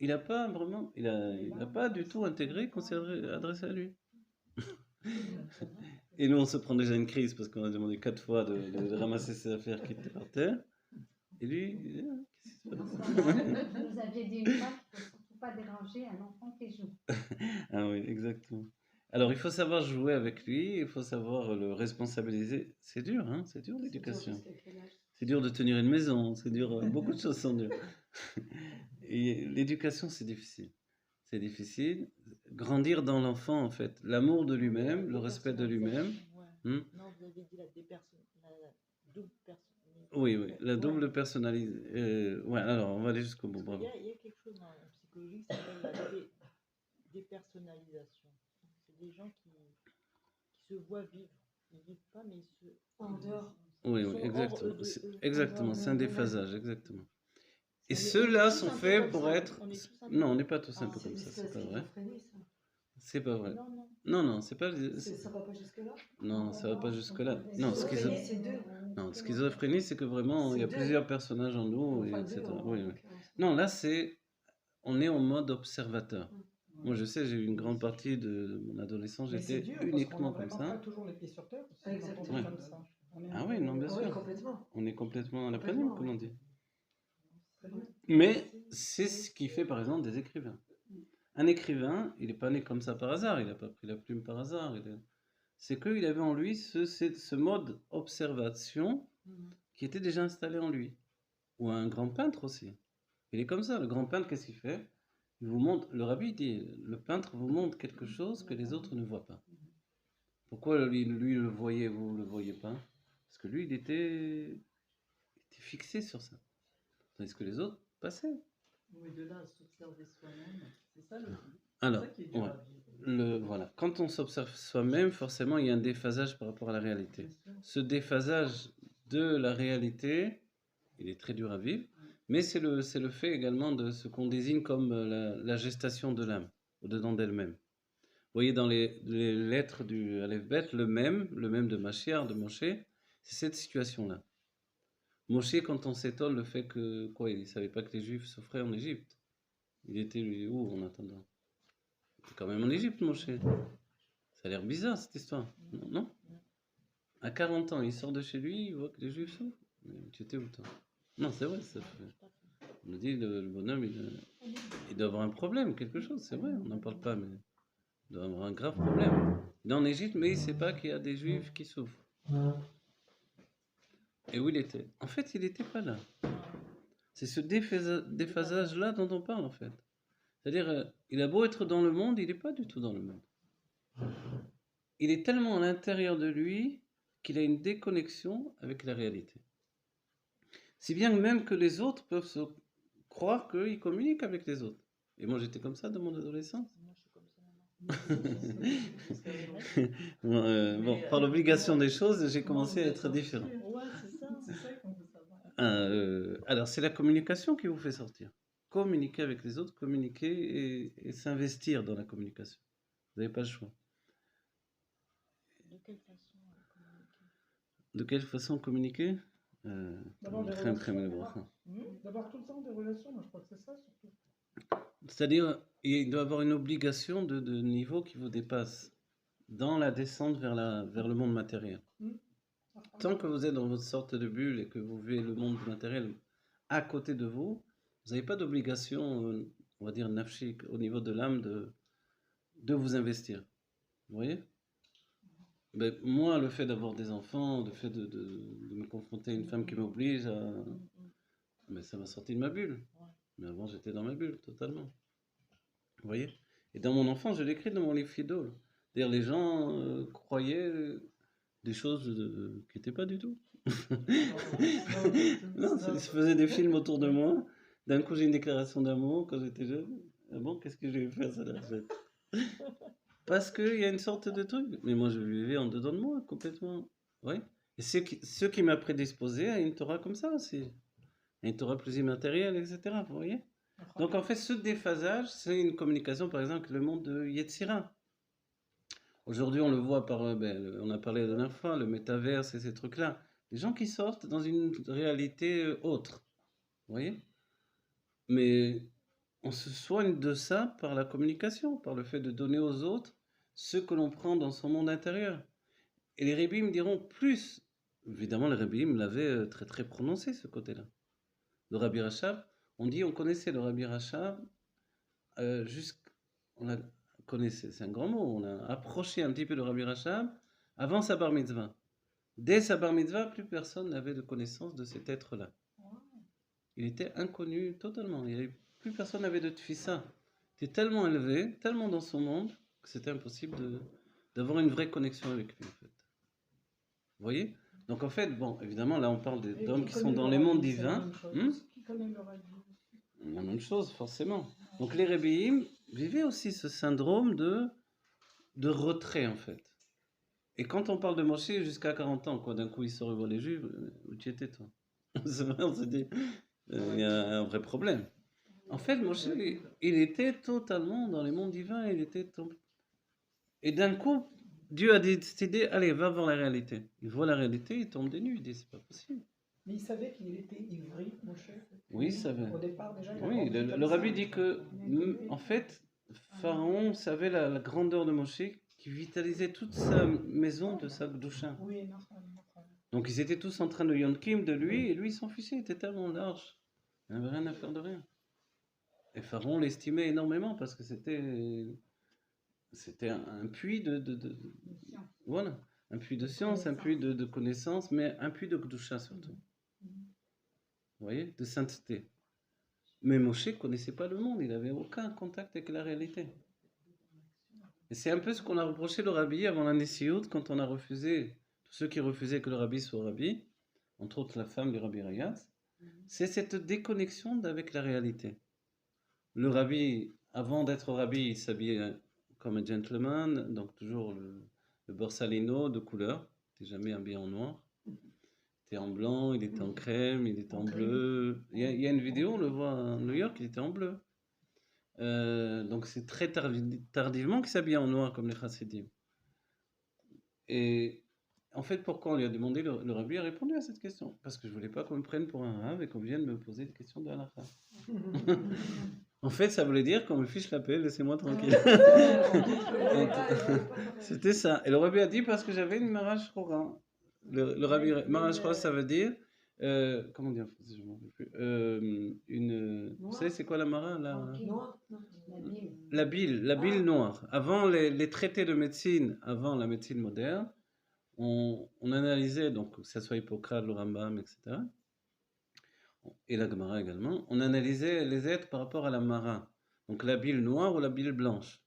S1: il n'a pas vraiment, il a pas du tout intégré qu'on s'est adressé à lui. Et nous, on se prend déjà une crise parce qu'on a demandé 4 fois de ramasser ses affaires qui étaient par terre. Et lui, il dit, ah, qu'est-ce qui se passe?
S4: Vous aviez dit une fois qu'il ne faut surtout pas déranger un enfant qui joue.
S1: Ah oui, exactement. Alors, il faut savoir jouer avec lui, il faut savoir le responsabiliser. C'est dur, hein, c'est dur l'éducation. C'est dur de tenir une maison, c'est dur, beaucoup de choses sont dures. Et l'éducation, c'est difficile. C'est difficile. Grandir dans l'enfant, en fait, l'amour de lui-même, le respect de lui-même.
S3: Ouais.
S1: Hmm.
S3: Non, vous avez dit la double personnalité.
S1: Oui, oui, la double personnalité. Ouais, alors, on va aller jusqu'au bout,
S3: Parce qu'il
S1: bravo.
S3: y a quelque chose en psychologie qui s'appelle la dépersonnalisation. C'est des gens qui se voient vivre. Ils ne vivent pas, mais ils se.
S5: En dehors.
S1: Oui,
S3: Ils
S1: oui,
S3: sont hors
S1: exactement.
S3: de eux.
S1: Exactement, c'est un
S5: de
S1: déphasage, exactement. Et
S3: On est
S1: ceux-là
S3: tous
S1: sont
S3: un peu
S1: faits
S3: comme
S1: pour
S3: ça.
S1: être.
S3: On est tous un peu
S1: Non, on
S3: comme
S1: n'est pas tous un
S3: Ah,
S1: peu comme ça, c'est pas vrai.
S5: schizophrénie, ça.
S1: C'est pas vrai.
S3: Non, non.
S1: Non, non, c'est pas.
S5: Ça va pas jusque-là.
S1: Non, ça va pas jusque-là. Non,
S5: Schizophrénie, c'est deux.
S1: non, schizophrénie, c'est que vraiment, il y a
S5: C'est deux.
S1: plusieurs personnages en nous, et
S5: Enfin,
S1: etc.
S5: deux, en
S1: Oui, oui.
S5: l'occurrence.
S1: Non, là, c'est. On est en mode observateur. Moi, je sais, j'ai eu une grande partie de mon adolescence,
S2: Mais c'est
S1: j'étais
S2: dur, parce qu'on
S1: uniquement
S2: n'a
S1: comme
S2: vraiment pas
S1: ça.
S2: toujours les pieds sur terre. Quand
S5: Exactement.
S2: on est
S1: Ouais.
S2: comme ça. On est un
S1: Ah
S2: peu-
S1: oui, non, bien
S5: Ah oui,
S1: sûr.
S5: complètement.
S1: On est complètement à la
S5: Complètement,
S1: panique, comme on
S5: oui.
S1: dit.
S2: Très bien.
S1: Mais c'est ce qui fait, par exemple, des écrivains. Un écrivain, il n'est pas né comme ça par hasard, il n'a pas pris la plume par hasard. C'est qu'il avait en lui ce mode observation qui était déjà installé en lui. Ou un grand peintre aussi. Il est comme ça, le grand peintre, qu'est-ce qu'il fait? Il vous montre, le rabbi dit, le peintre vous montre quelque chose que les autres ne voient pas. Pourquoi lui le voyez, vous ne le voyez pas? Parce que lui, il était fixé sur ça. Tandis que les autres passaient.
S3: Oui, de là à s'observer soi-même, c'est ça le
S1: Alors,
S3: c'est ça qui est dur
S1: ouais.
S3: à vivre.
S1: Voilà. Quand on s'observe soi-même, forcément, il y a un déphasage par rapport à la réalité.
S3: Bien sûr.
S1: Ce déphasage de la réalité, il est très dur à vivre, mais c'est le fait également de ce qu'on désigne comme la gestation de l'âme, au-dedans d'elle-même. Vous voyez dans les lettres du Aleph-Bet, le même de Mashiach, de Moshe, c'est cette situation-là. Moshe, quand on s'étonne le fait que, quoi, il ne savait pas que les Juifs souffraient en Égypte. Il était lui, où en attendant? Il était quand même en Égypte, Moshe. Ça a l'air bizarre cette histoire, non? À 40 ans, il sort de chez lui, il voit que les Juifs souffrent. Mais tu étais où toi? Non, c'est vrai, ça fait. On nous dit le bonhomme, il doit avoir un problème, quelque chose, c'est vrai, on n'en parle pas, mais il doit avoir un grave problème. Il est en Égypte, mais il ne sait pas qu'il y a des Juifs qui souffrent. Et où il était? En fait, il n'était pas là. C'est ce déphasage-là dont on parle, en fait. C'est-à-dire, il a beau être dans le monde, il n'est pas du tout dans le monde. Il est tellement à l'intérieur de lui qu'il a une déconnexion avec la réalité. Si bien même que les autres peuvent se croire qu'ils communiquent avec les autres. Et moi, j'étais comme ça dans mon adolescence.
S3: Moi, je suis comme ça maintenant.
S1: Bon, par l'obligation des choses, j'ai commencé à être différent.
S3: Ouais, c'est ça.
S2: C'est ça qu'on veut savoir.
S1: Alors, c'est la communication qui vous fait sortir. Communiquer avec les autres, communiquer et s'investir dans la communication. Vous n'avez pas le choix.
S3: De quelle façon communiquer?
S1: De quelle façon communiquer?
S2: D'avoir des
S1: Très, très
S2: relations.
S1: mal bracha.
S2: D'avoir tout le temps des relations, moi je crois que c'est ça surtout.
S1: C'est-à-dire, il doit avoir une obligation de niveau qui vous dépasse dans la descente vers le monde matériel. Tant que vous êtes dans votre sorte de bulle et que vous vivez le monde matériel à côté de vous, vous n'avez pas d'obligation, on va dire nafshik, au niveau de l'âme, de vous investir. Vous voyez? Ben, moi, le fait d'avoir des enfants, le fait de me confronter à une femme qui m'oblige à... Mais ça m'a sorti de ma bulle.
S3: Ouais.
S1: Mais avant, j'étais dans ma bulle, totalement. Vous voyez? Et dans mon enfance, je l'écris dans mon livre Fidol. D'ailleurs, les gens croyaient des choses qui n'étaient pas du tout. Non, ils se faisaient des films autour de moi. D'un coup, j'ai une déclaration d'amour quand j'étais jeune. Ah bon, qu'est-ce que j'ai fait ça là, en fait? Parce qu'il y a une sorte de truc. Mais moi, je vivais en dedans de moi, complètement. Oui. Et ce qui m'a prédisposé à une Torah comme ça aussi. À une Torah plus immatérielle, etc. Vous voyez? Donc, en fait, ce déphasage, c'est une communication, par exemple, avec le monde de Yetzira. Aujourd'hui, on le voit par, on a parlé la dernière fois, le métaverse et ces trucs-là. Des gens qui sortent dans une réalité autre. Vous voyez? Mais on se soigne de ça par la communication, par le fait de donner aux autres ce que l'on prend dans son monde intérieur. Et les Rébim diront plus. Évidemment, les Rébim l'avaient très très prononcé, ce côté-là. Le Rabbi Rachab, on connaissait le Rabbi Rachab, on la connaissait, c'est un grand mot, on a approché un petit peu le Rabbi Rachab avant sa bar mitzvah. Dès sa bar mitzvah, plus personne n'avait de connaissance de cet être-là. Il était inconnu totalement. Plus personne n'avait de tfissa. Il était tellement élevé, tellement dans son monde, que c'était impossible d'avoir une vraie connexion avec lui, en fait. Vous voyez? Donc, en fait, bon, évidemment, là, on parle d'hommes qui sont dans les mondes divins.
S2: Qui connaît le Rabbi?
S1: La même chose, forcément. Donc, les Rébéim vivaient aussi ce syndrome de retrait, en fait. Et quand on parle de Moshe jusqu'à 40 ans, quoi, d'un coup, il se revoit les Juifs, où tu étais, toi? C'est vrai, on se dit, il y a un vrai problème. En fait, Moshe, il était totalement dans les mondes divins, et d'un coup, Dieu a décidé, allez, va voir la réalité. Il voit la réalité, il tombe des nues, il dit, c'est pas possible.
S2: Mais il savait qu'il était ivri, Moshe.
S1: Oui, il savait.
S2: Au départ, déjà.
S1: Oui, le rabbi dit que, en fait, Pharaon savait la grandeur de Moshe, qui vitalisait toute sa maison de sa Gdusha.
S2: Oui, non.
S1: Donc ils étaient tous en train de yonkim de lui, et lui il s'en fichait, il était tellement large. Il n'avait rien à faire de rien. Et Pharaon l'estimait énormément parce que c'était un puits voilà, un puits de science, un puits de connaissances, mais un puits de Gdusha surtout. Vous voyez, de sainteté. Mais Moshe ne connaissait pas le monde, il n'avait aucun contact avec la réalité. Et c'est un peu ce qu'on a reproché le rabbi avant la Nessiout, quand on a refusé, tous ceux qui refusaient que le rabbi soit rabbi, entre autres la femme du rabbi Rayatz, c'est cette déconnexion avec la réalité. Le rabbi, avant d'être rabbi, il s'habillait comme un gentleman, donc toujours le borsalino de couleur, il n'était jamais habillé en noir. Il était en blanc, il était en crème, il était en bleu. Il y a une vidéo, on le voit à New York, il était en bleu. Donc c'est très tardivement qu'il s'habille en noir comme les chassidim. Et en fait, pourquoi on lui a demandé, le rabbi a répondu à cette question. Parce que je ne voulais pas qu'on me prenne pour un rave et qu'on vienne me poser des questions de halakha. En fait, ça voulait dire qu'on me fiche la paix, laissez-moi tranquille. C'était ça. Et le rabbi a dit parce que j'avais une marash chora. Le rabbi, marash chora, ça veut dire, comment dire en français, je m'en rappelle plus. Vous savez, c'est quoi la mara là?
S5: Noir.
S1: La bile noire. Avant les traités de médecine, avant la médecine moderne, on analysait, donc que ce soit Hippocrate, le Rambam, etc., et la Gemara également, on analysait les êtres par rapport à la mara. Donc la bile noire ou la bile blanche.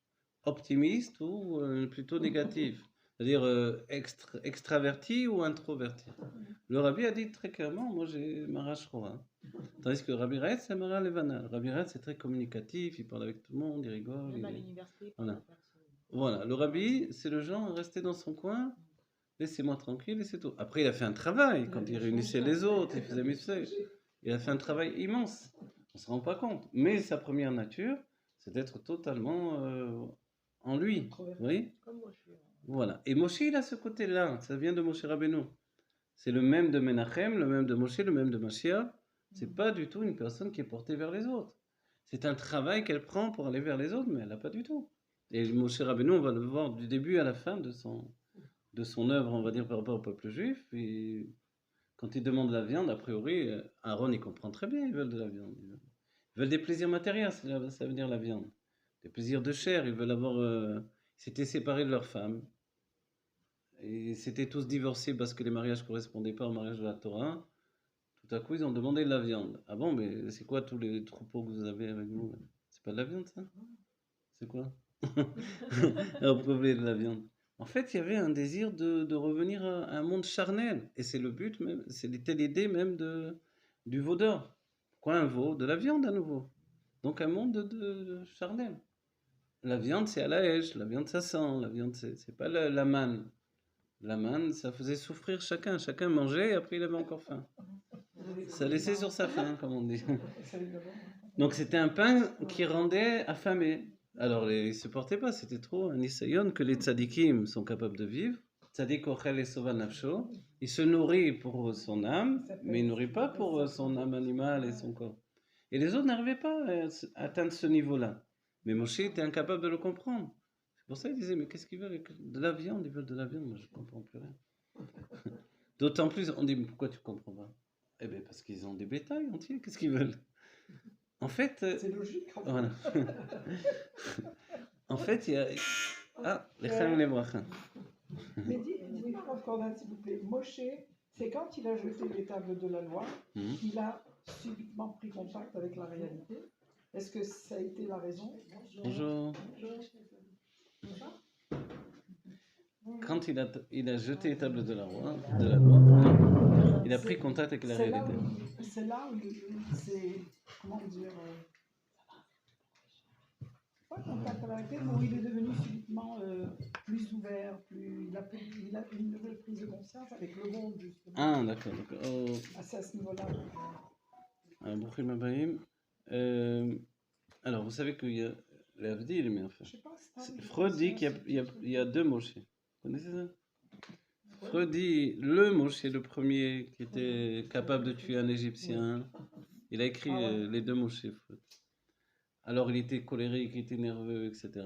S1: Optimiste ou plutôt négative. C'est-à-dire extraverti ou introverti. Le rabbi a dit très clairement, moi j'ai mara shroa. Tandis que le rabbi Retz, c'est mara levana. Le rabbi Retz, c'est très communicatif, il parle avec tout le monde, il rigole.
S3: Même à l'université,
S1: Voilà.
S3: la personne.
S1: Voilà, le rabbi, c'est le genre resté dans son coin, laissez-moi tranquille et c'est tout. Après, il a fait un travail, quand il réunissait les autres, il faisait mitzvah. Il a fait un travail immense, on ne se rend pas compte. Mais sa première nature, c'est d'être totalement en lui. Vous voyez?
S3: Comme moi, je suis.
S1: Voilà. Et Moshe, il a ce côté-là, ça vient de Moshe Rabbeinu. C'est le même de Menachem, le même de Moshe, le même de Mashiach. C'est pas du tout une personne qui est portée vers les autres. C'est un travail qu'elle prend pour aller vers les autres, mais elle n'a pas du tout. Et Moshe Rabbeinu, on va le voir du début à la fin de son œuvre, on va dire, par rapport au peuple juif. Et quand il demande la viande, a priori, Aaron, il comprend très bien, ils veulent de la viande. Ils veulent des plaisirs matériels, ça veut dire la viande. Des plaisirs de chair, ils veulent avoir... ils s'étaient séparés de leur femme. Et s'étaient tous divorcés parce que les mariages ne correspondaient pas au mariage de la Torah. Tout à coup, ils ont demandé de la viande. Ah bon, mais c'est quoi tous les troupeaux que vous avez avec vous? C'est pas de la viande, ça? C'est quoi? Alors, pourquoi vous voulez de la viande? En fait, il y avait un désir de revenir à un monde charnel. Et c'est le but même, c'était l'idée même du veau d'or. Quoi un veau? De la viande à nouveau. Donc un monde de charnel. La viande, c'est à la hache. La viande, ça sent. La viande, c'est pas la manne. La manne, ça faisait souffrir chacun. Chacun mangeait et après il avait encore faim. Ça laissait sur sa faim, comme on dit. Donc c'était un pain qui rendait affamé. Alors ils ne supportaient pas, c'était trop un isayon que les tzadikim sont capables de vivre. Tzadik ochel et soval nafsho. Il se nourrit pour son âme, mais il ne nourrit pas pour son âme animale et son corps. Et les autres n'arrivaient pas à atteindre ce niveau-là. Mais Moshe était incapable de le comprendre. C'est pour ça qu'il disait, mais qu'est-ce qu'ils veulent avec de la viande? Ils veulent de la viande, moi je ne comprends plus rien. D'autant plus, on dit, mais pourquoi tu ne comprends pas? Eh bien, parce qu'ils ont des bétails entiers, qu'est-ce qu'ils veulent? En fait,
S2: C'est logique. En fait.
S1: voilà. En fait, il y a... Ah, les Chaim les brachas.
S2: Mais dites-moi, Rav Cordan, s'il vous plaît, Moshe, c'est quand il a jeté les tables de la loi
S1: Mhm.
S2: qu'il a subitement pris contact avec la réalité. Est-ce que ça a été la raison?
S1: Bonjour. Quand il a jeté les tables de la loi, il a pris contact avec la
S2: C'est là
S1: réalité.
S2: c'est là où c'est, comment dire, pas contact avec la réalité, mais où il est devenu subitement plus ouvert, il a une nouvelle prise de conscience avec le monde, justement.
S1: Ah, d'accord, d'accord. Oh,
S2: Ah, c'est à ce niveau-là.
S1: Bruchim Habayim. Alors, vous savez qu'il y a l'Avdil, mais enfin.
S2: Je sais pas, c'est pas
S1: Freud dit qu'il y a deux Moshe. Vous connaissez ça? Freud dit le Moshe, le premier qui était capable de tuer un Égyptien. Il a écrit
S2: Ah ouais.
S1: les deux Moshe, Freud. Alors, il était colérique, il était nerveux, etc.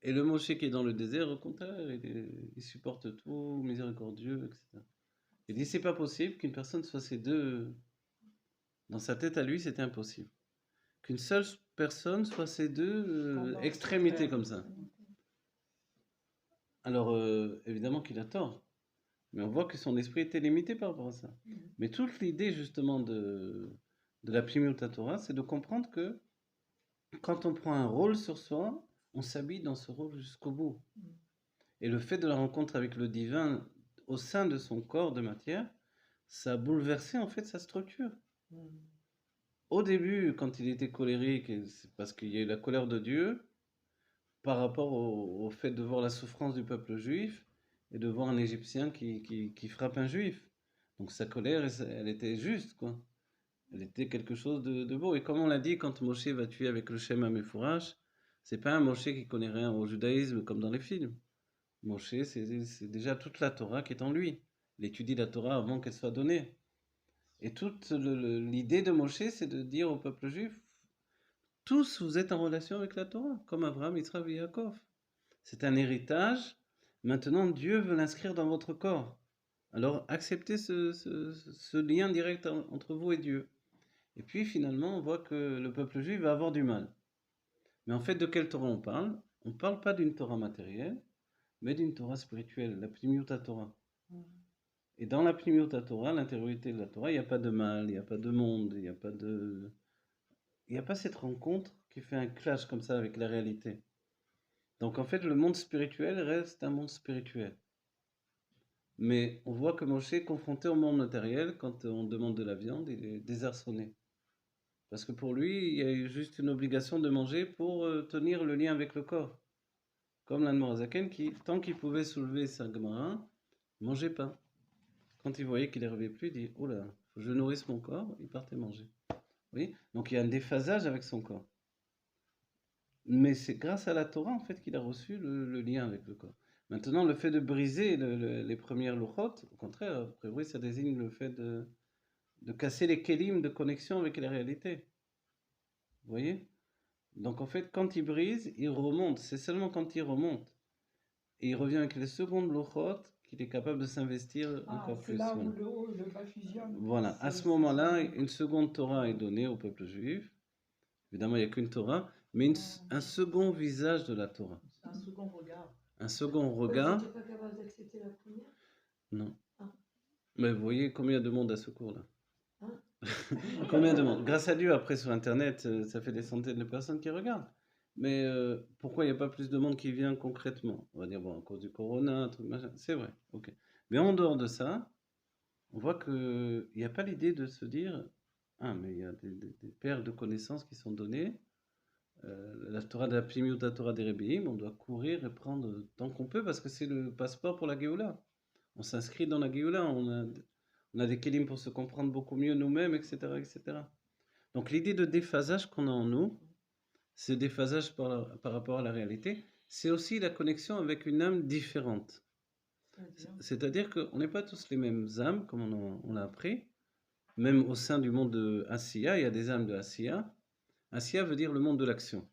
S1: Et le Moshe qui est dans le désert, au contraire, il supporte tout, miséricordieux, etc. Il dit c'est pas possible qu'une personne soit ces deux. Dans sa tête à lui, c'était impossible. Qu'une seule personne soit ces deux extrémités comme ça. Alors, évidemment qu'il a tort. Mais on voit que son esprit était limité par rapport à ça. Mais toute l'idée, justement, de la Pnimiut Torah, c'est de comprendre que quand on prend un rôle sur soi, on s'habille dans ce rôle jusqu'au bout. Et le fait de la rencontre avec le divin au sein de son corps de matière, ça a bouleversé en fait sa structure. Au début, quand il était colérique, c'est parce qu'il y a eu la colère de Dieu par rapport au fait de voir la souffrance du peuple juif et de voir un Égyptien qui frappe un juif. Donc sa colère, elle était juste, quoi. Elle était quelque chose de beau. Et comme on l'a dit, quand Moshe va tuer avec le Shem HaMefourash, c'est pas un Moshe qui connaît rien au judaïsme comme dans les films. Moshe, c'est déjà toute la Torah qui est en lui. Il étudie la Torah avant qu'elle soit donnée. Et toute l'idée de Moshe, c'est de dire au peuple juif, tous vous êtes en relation avec la Torah, comme Abraham, Yitzhak et Yaakov. C'est un héritage. Maintenant, Dieu veut l'inscrire dans votre corps. Alors, acceptez ce lien direct entre vous et Dieu. Et puis, finalement, on voit que le peuple juif va avoir du mal. Mais en fait, de quelle Torah on parle? On ne parle pas d'une Torah matérielle, mais d'une Torah spirituelle, la Pnimiut Torah. Et dans la Pnimiut Torah, l'intériorité de la Torah, il n'y a pas de mal, il n'y a pas de monde, il n'y a pas cette rencontre qui fait un clash comme ça avec la réalité. Donc en fait, le monde spirituel reste un monde spirituel. Mais on voit que Moshe est confronté au monde matériel, quand on demande de la viande, il est désarçonné. Parce que pour lui, il y a eu juste une obligation de manger pour tenir le lien avec le corps. Comme l'Anmorazaken qui, tant qu'il pouvait soulever sa Gemara, ne mangeait pas. Quand il voyait qu'il n'arrivait plus, il dit « Oh là, faut que je nourrisse mon corps », il partait manger. Oui. Donc il y a un déphasage avec son corps. Mais c'est grâce à la Torah en fait qu'il a reçu le lien avec le corps. Maintenant, le fait de briser les premières louchot, au contraire, a priori, ça désigne le fait de casser les kélim de connexion avec la réalité. Vous voyez? Donc en fait, quand il brise, il remonte. C'est seulement quand il remonte et il revient avec les secondes louchot qu'il est capable de s'investir encore
S2: c'est
S1: plus.
S2: là
S1: Voilà.
S2: où le haut et le bas fusionnent.
S1: Voilà. À ce moment-là, une seconde Torah est donnée au peuple juif. Évidemment, il n'y a qu'une Torah, mais un second visage de la Torah.
S3: C'est un second regard.
S1: Un second regard.
S5: Tu n'es pas capable d'accepter la première?
S1: Non.
S5: Ah.
S1: Mais vous voyez combien de monde à ce cours là.
S5: Hein?
S1: Combien de monde? Grâce à Dieu, après sur Internet, ça fait des centaines de personnes qui regardent. Mais pourquoi il n'y a pas plus de monde qui vient concrètement? On va dire, bon, à cause du corona, truc machin. C'est vrai, ok. Mais en dehors de ça, on voit qu'il n'y a pas l'idée de se dire, ah, mais il y a des perles de connaissances qui sont données. La Torah de la Pnimiut Torah des Rebbeim, on doit courir et prendre tant qu'on peut parce que c'est le passeport pour la Géoula. On s'inscrit dans la Géoula, on a des kélim pour se comprendre beaucoup mieux nous-mêmes, etc., etc. Donc l'idée de déphasage qu'on a en nous, ce déphasage par rapport à la réalité, c'est aussi la connexion avec une âme différente. C'est-à-dire qu'on n'est pas tous les mêmes âmes, comme on l'a appris. Même au sein du monde de Asiya, il y a des âmes de Asiya, Asiya veut dire le monde de l'action.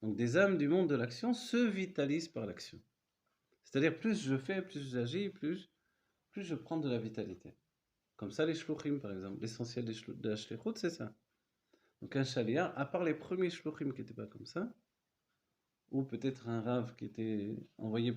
S1: Donc des âmes du monde de l'action se vitalisent par l'action. C'est-à-dire plus je fais, plus j'agis, plus je prends de la vitalité. Comme ça les shluchim par exemple, l'essentiel de la shlichut c'est ça. Donc un shaliach, à part les premiers shluchim qui n'étaient pas comme ça, ou peut-être un rave qui était envoyé